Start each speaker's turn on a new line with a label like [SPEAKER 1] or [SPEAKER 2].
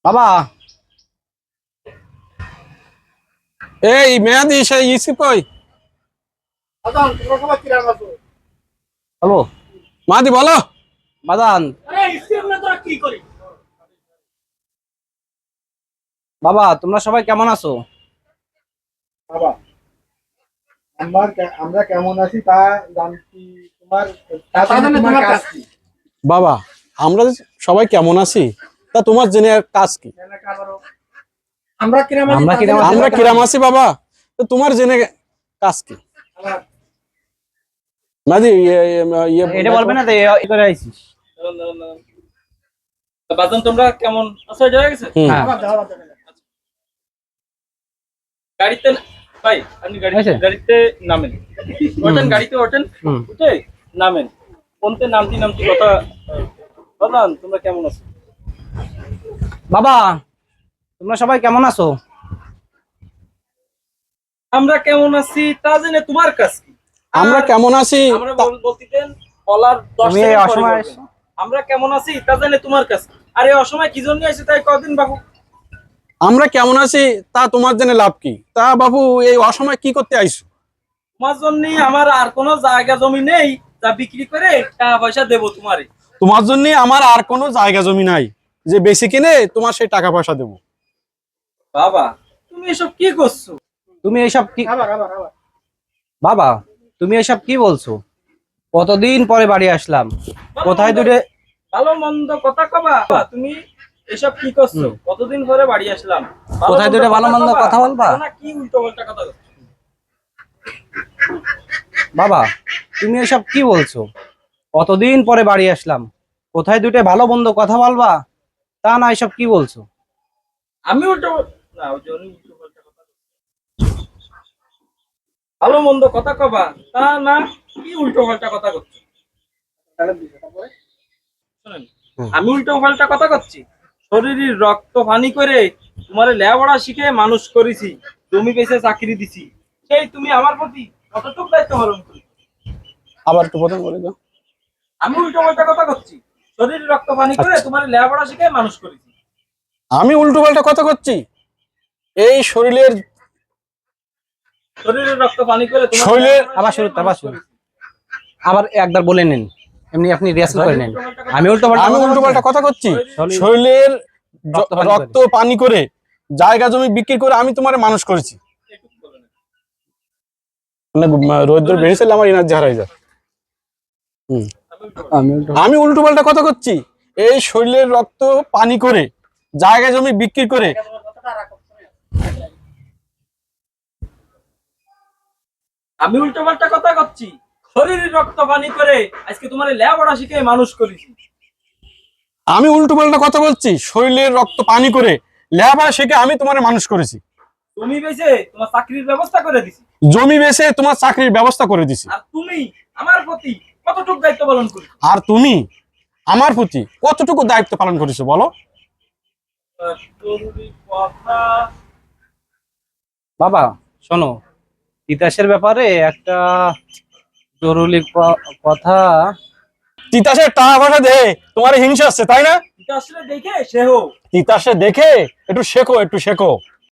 [SPEAKER 1] বাবা,
[SPEAKER 2] এই মেয়াদি সেই ইসি কই?
[SPEAKER 1] হ্যালো
[SPEAKER 2] মাদি বলো।
[SPEAKER 1] বাদান। বাবা, তোমরা সবাই কেমন আছো?
[SPEAKER 3] বাবা, আমরা কেমন আছি তা জানছি। তোমার কাজ কি?
[SPEAKER 2] বাবা, আমরা সবাই কেমন আছি তা তোমার জেনে কাজ কি?
[SPEAKER 3] আমরা কিরাম আছি,
[SPEAKER 1] আমরা
[SPEAKER 3] তা
[SPEAKER 1] কিরাম
[SPEAKER 3] জেনে
[SPEAKER 1] আছি।
[SPEAKER 2] আমরা
[SPEAKER 3] তোমার
[SPEAKER 2] কিরাম
[SPEAKER 3] কাজ
[SPEAKER 2] আছি বাবা, তো তোমার জেনে কাজ কি?
[SPEAKER 3] কি? আবার
[SPEAKER 2] মাদি
[SPEAKER 1] এটা বলবে না তো করে আইছিস।
[SPEAKER 4] বাজান তোমরা কেমন আছো? এটা হয়ে গেছে?
[SPEAKER 1] হ্যাঁ।
[SPEAKER 3] আবার যাওয়া যাবে না।
[SPEAKER 4] গাড়িতে ভাই আপনি
[SPEAKER 1] হয়েছে?
[SPEAKER 4] গাড়িতে নামেন, ওঠেন গাড়িতে ওঠেন,
[SPEAKER 1] হুম।
[SPEAKER 4] উঠে নামেন। কোনতে নামতি নামতি কথা। বাজান তোমরা কেমন আছো?
[SPEAKER 1] বাবা, তোমরা সবাই কেমন আছো?
[SPEAKER 4] আমরা কেমন আছি তা জেনে তোমার কাজ কি?
[SPEAKER 2] আমরা কেমন আছি
[SPEAKER 4] আমরা বলতেন বলার 10
[SPEAKER 1] তুমি এই
[SPEAKER 4] সেকেন্ড পরে
[SPEAKER 1] অসময়ে
[SPEAKER 4] বলবেন। আমরা কেমন আছি তা জেনে তোমার কাজ কি? আরে অসময় কি জন্য এসে তাই কদিন বাবু।
[SPEAKER 2] আমরা কেমন আছি তা তোমার জেনে লাভ কি? তা বাবু এই অসময় কি করতে আইছো?
[SPEAKER 4] তোমার জন্য আমার আর কোনো জায়গা জমি নেই যা বিক্রি করে টাকা পয়সা দেবো তোমারে।
[SPEAKER 2] তোমার জন্য আমার আর কোনো জায়গা জমি নাই যে বেশি কিনে তোমার সেই টাকা পয়সা দেবো।
[SPEAKER 4] বাবা তুমি এসব কি করছো?
[SPEAKER 1] তুমি এইসব কি
[SPEAKER 3] আবার আবার আবার
[SPEAKER 1] বাবা, তুমি এসব কি বলছো? কতদিন পরে বাড়ি আসলাম। কোথায় দূরে
[SPEAKER 4] ভালো মন্দ কথা কবা। তুমি এসব কি করছো? কতদিন ধরে বাড়ি আসলাম।
[SPEAKER 1] কোথায় দুটো ভালো মন্দ কথা বলবা?
[SPEAKER 4] না কি উল্টো পাল্টা কথা করছো?
[SPEAKER 1] বাবা, তুমি এসব কি বলছো? কতদিন পরে বাড়ি আসলাম, কোথায় দুটো ভালো মন্দ কথা বলবা? তা না, এসব কি বলছো?
[SPEAKER 4] আমি উল্টো না ওই যে উনি উল্টো পাল্টা কথা বলছে। ভালো মন্দ কথা কবা তা না কি উল্টো পাল্টা কথা করছো? শোনেন, আমি উল্টো পাল্টা কথা করছি? শরীরের রক্ত পানি করে তোমার লেখাপড়া শিখে মানুষ করেছি, তুমি পেছে চাকরি দিছি, সেই তুমি আমার প্রতি কতটুকু দায়িত্ব পালন করি?
[SPEAKER 2] আবার একটু প্রথম বলে দাও।
[SPEAKER 4] আমি উল্টো পাল্টা কথা করছি? শরীরের রক্ত পানি করে তোমার লেখাপড়া শিখে মানুষ করেছি।
[SPEAKER 2] আমি উল্টো পাল্টা কথা করছি? এই শরীরের
[SPEAKER 4] শরীরের রক্ত পানি করে তোমার
[SPEAKER 2] শরীরের-
[SPEAKER 4] লেখাপড়া
[SPEAKER 1] আবার
[SPEAKER 4] শিখে
[SPEAKER 1] শুরু, আবার
[SPEAKER 4] মানুষ
[SPEAKER 1] শুরু।
[SPEAKER 4] করেছি।
[SPEAKER 1] আবার একবার বলে নিন, এমনি আপনি রিহার্সাল করে নিন। আমি উল্টো
[SPEAKER 2] আমি উল্টো পাল্টা কথা করছি?
[SPEAKER 1] শরীর-
[SPEAKER 2] শরীরের
[SPEAKER 1] রক্ত পানি
[SPEAKER 2] রক্ত পানি করে জায়গা জমি বিক্রি করে আমি তোমার মানুষ করেছি।
[SPEAKER 4] একটু বলে নেন।
[SPEAKER 2] মানে রোদ্র বেরিয়েছিল আমার এনার্জি হারাই যায়। আমি উল্টো পাল্টা কথা করছি? এই শরীরের রক্ত পানি করে জায়গা জমি বিক্রি করে
[SPEAKER 4] আমি উল্টো পাল্টা কথা করছি? শরীরের রক্ত পানি করে আজকে তোমার লেখাপড়া শিখে মানুষ করেছি।
[SPEAKER 2] আমি উল্টো পাল্টা কথা বলছি? শরীরের রক্ত পানি করে লেখাপড়া শিখে আমি তোমার মানুষ করেছি।
[SPEAKER 4] তুমি বেঁচে তোমার চাকরির ব্যবস্থা করে দিছি,
[SPEAKER 2] জমি বেচে তোমার চাকরির ব্যবস্থা করে দিছি।
[SPEAKER 4] আর তুমি আমার প্রতি কতটুকু দায়িত্ব পালন করি?
[SPEAKER 2] আর তুমি আমার প্রতি কতটুকু দায়িত্ব পালন করেছো বলো?
[SPEAKER 4] জরুরি কথা।
[SPEAKER 1] বাবা শোনো, তিতাসের ব্যাপারে একটা জরুরি কথা।
[SPEAKER 2] তিতাসের টাকা পয়সা দে তোমার হিংসা আছে তাই না?
[SPEAKER 4] এটা আসলে দেখে সে হোক।
[SPEAKER 2] তিতাসে দেখে একটু শেখো, একটু শেখো।